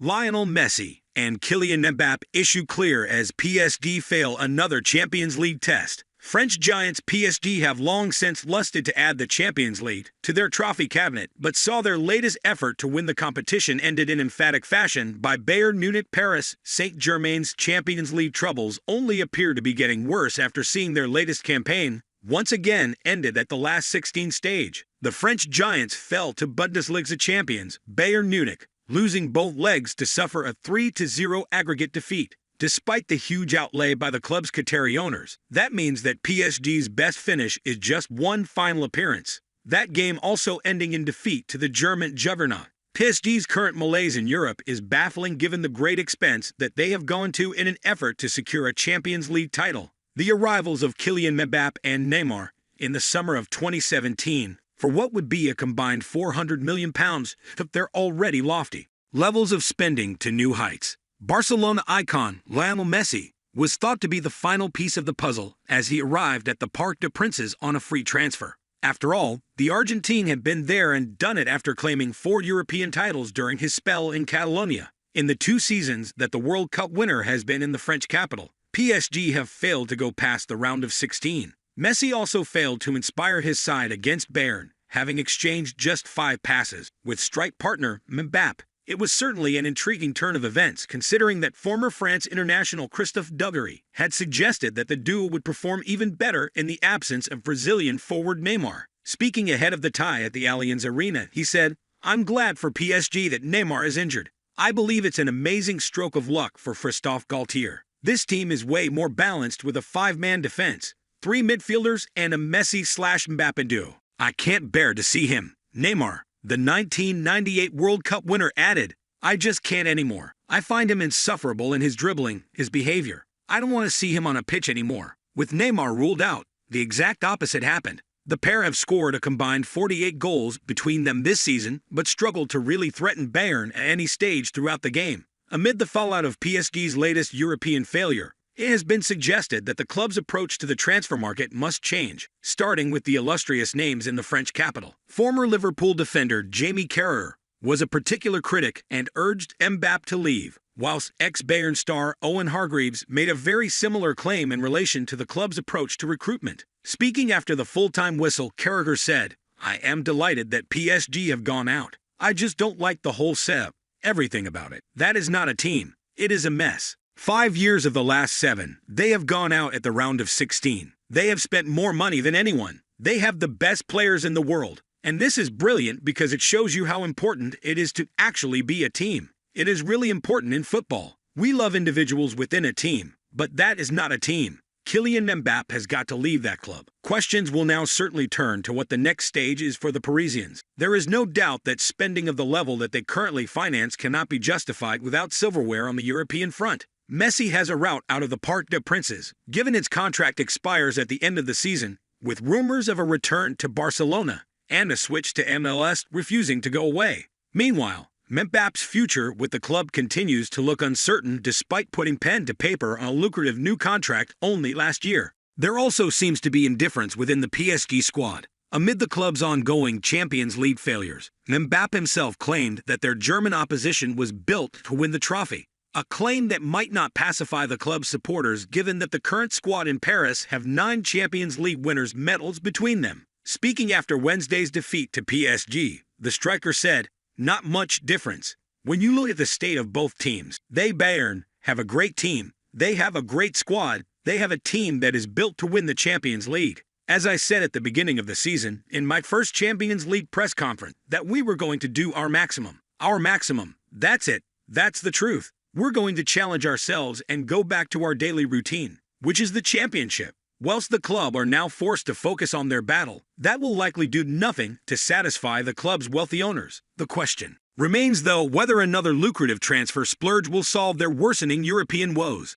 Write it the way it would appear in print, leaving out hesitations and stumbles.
Lionel Messi and Kylian Mbappe issue clear as PSG fail another Champions League test. French giants PSG have long since lusted to add the Champions League to their trophy cabinet, but saw their latest effort to win the competition ended in emphatic fashion by Bayern Munich. Paris Saint-Germain's Champions League troubles only appear to be getting worse after seeing their latest campaign once again ended at the last 16 stage. The French giants fell to Bundesliga champions Bayern Munich, losing both legs to suffer a 3-0 aggregate defeat. Despite the huge outlay by the club's Qatari owners, that means that PSG's best finish is just one final appearance. That game also ending in defeat to the German juggernaut. PSG's current malaise in Europe is baffling given the great expense that they have gone to in an effort to secure a Champions League title. The arrivals of Kylian Mbappe and Neymar in the summer of 2017 for what would be a combined £400 million took their already lofty levels of spending to new heights. Barcelona icon Lionel Messi was thought to be the final piece of the puzzle as he arrived at the Parc des Princes on a free transfer. After all, the Argentine had been there and done it after claiming 4 European titles during his spell in Catalonia. In the 2 seasons that the World Cup winner has been in the French capital, PSG have failed to go past the round of 16. Messi also failed to inspire his side against Bayern, having exchanged just 5 passes with strike partner Mbappe. It was certainly an intriguing turn of events, considering that former France international Christophe Dugarry had suggested that the duo would perform even better in the absence of Brazilian forward Neymar. Speaking ahead of the tie at the Allianz Arena, he said, "I'm glad for PSG that Neymar is injured. I believe it's an amazing stroke of luck for Christophe Galtier. This team is way more balanced with a 5-man defense, 3 midfielders, and a Messi/Mbappe duo. I can't bear to see him." Neymar, the 1998 World Cup winner, added, "I just can't anymore. I find him insufferable in his dribbling, his behavior. I don't want to see him on a pitch anymore." With Neymar ruled out, the exact opposite happened. The pair have scored a combined 48 goals between them this season, but struggled to really threaten Bayern at any stage throughout the game. Amid the fallout of PSG's latest European failure, it has been suggested that the club's approach to the transfer market must change, starting with the illustrious names in the French capital. Former Liverpool defender Jamie Carragher was a particular critic and urged Mbappe to leave, whilst ex-Bayern star Owen Hargreaves made a very similar claim in relation to the club's approach to recruitment. Speaking after the full-time whistle, Carragher said, "I am delighted that PSG have gone out. I just don't like the whole setup, everything about it. That is not a team. It is a mess. 5 years of the last 7, they have gone out at the round of 16. They have spent more money than anyone. They have the best players in the world. And this is brilliant because it shows you how important it is to actually be a team. It is really important in football. We love individuals within a team, but that is not a team. Kylian Mbappe has got to leave that club." Questions will now certainly turn to what the next stage is for the Parisians. There is no doubt that spending of the level that they currently finance cannot be justified without silverware on the European front. Messi has a route out of the Parc des Princes, given its contract expires at the end of the season, with rumors of a return to Barcelona and a switch to MLS refusing to go away. Meanwhile, Mbappe's future with the club continues to look uncertain despite putting pen to paper on a lucrative new contract only last year. There also seems to be indifference within the PSG squad. Amid the club's ongoing Champions League failures, Mbappe himself claimed that their German opposition was built to win the trophy, a claim that might not pacify the club's supporters given that the current squad in Paris have 9 Champions League winners' medals between them. Speaking after Wednesday's defeat to PSG, the striker said, "Not much difference. When you look at the state of both teams, Bayern have a great team, they have a great squad, they have a team that is built to win the Champions League. As I said at the beginning of the season, in my first Champions League press conference, that we were going to do our maximum. Our maximum. That's it. That's the truth. We're going to challenge ourselves and go back to our daily routine, which is the championship. Whilst the club are now forced to focus on their battle, that will likely do nothing to satisfy the club's wealthy owners. The question remains, though, whether another lucrative transfer splurge will solve their worsening European woes.